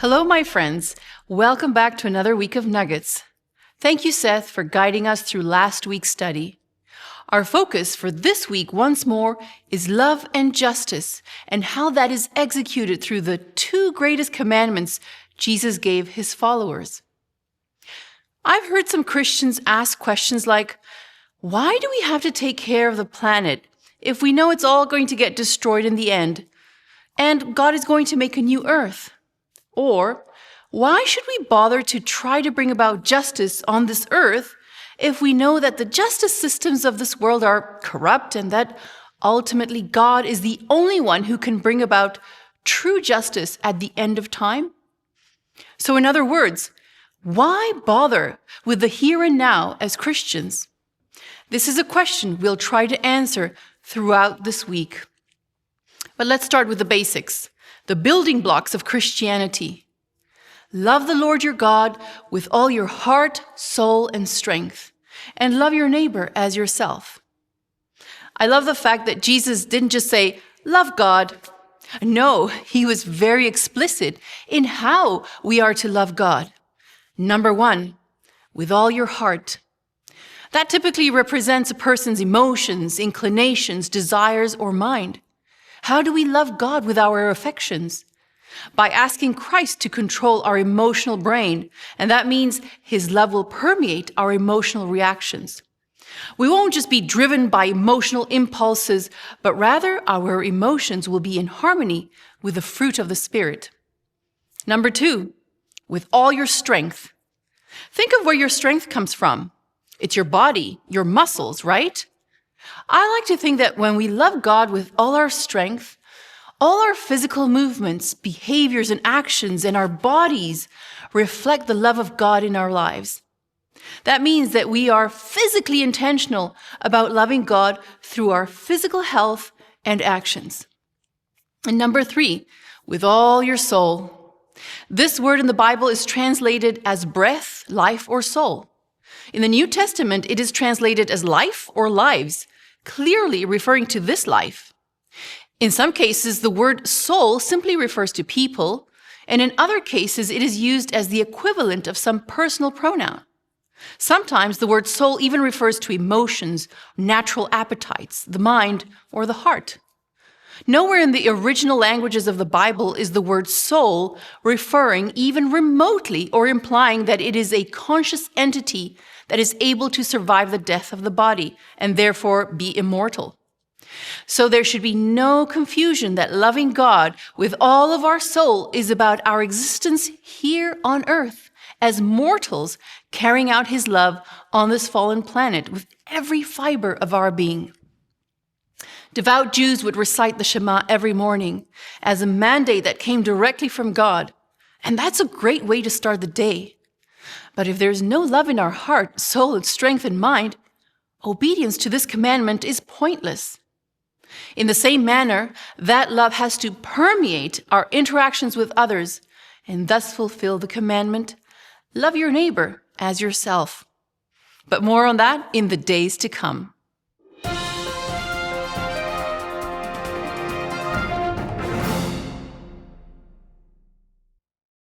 Hello, my friends. Welcome back to another week of Nuggets. Thank you, Seth, for guiding us through last week's study. Our focus for this week, once more, is love and justice and how that is executed through the two greatest commandments Jesus gave his followers. I've heard some Christians ask questions like, why do we have to take care of the planet if we know it's all going to get destroyed in the end and God is going to make a new earth? Or, why should we bother to try to bring about justice on this earth if we know that the justice systems of this world are corrupt and that ultimately God is the only one who can bring about true justice at the end of time? So in other words, why bother with the here and now as Christians? This is a question we'll try to answer throughout this week. But let's start with the basics, the building blocks of Christianity. Love the Lord your God with all your heart, soul, and strength, and love your neighbor as yourself. I love the fact that Jesus didn't just say, love God. No, he was very explicit in how we are to love God. Number one, with all your heart. That typically represents a person's emotions, inclinations, desires, or mind. How do we love God with our affections? By asking Christ to control our emotional brain, and that means his love will permeate our emotional reactions. We won't just be driven by emotional impulses, but rather our emotions will be in harmony with the fruit of the Spirit. Number two, with all your strength. Think of where your strength comes from. It's your body, your muscles, right? I like to think that when we love God with all our strength, all our physical movements, behaviors, and actions, and our bodies reflect the love of God in our lives. That means that we are physically intentional about loving God through our physical health and actions. And number three, with all your soul. This word in the Bible is translated as breath, life, or soul. In the New Testament, it is translated as life or lives, clearly referring to this life. In some cases, the word soul simply refers to people, and in other cases, it is used as the equivalent of some personal pronoun. Sometimes the word soul even refers to emotions, natural appetites, the mind, or the heart. Nowhere in the original languages of the Bible is the word soul referring even remotely or implying that it is a conscious entity that is able to survive the death of the body and therefore be immortal. So there should be no confusion that loving God with all of our soul is about our existence here on earth as mortals carrying out his love on this fallen planet with every fiber of our being. Devout Jews would recite the Shema every morning as a mandate that came directly from God, and that's a great way to start the day. But if there's no love in our heart, soul, and strength and mind, obedience to this commandment is pointless. In the same manner, that love has to permeate our interactions with others and thus fulfill the commandment, love your neighbor as yourself. But more on that in the days to come.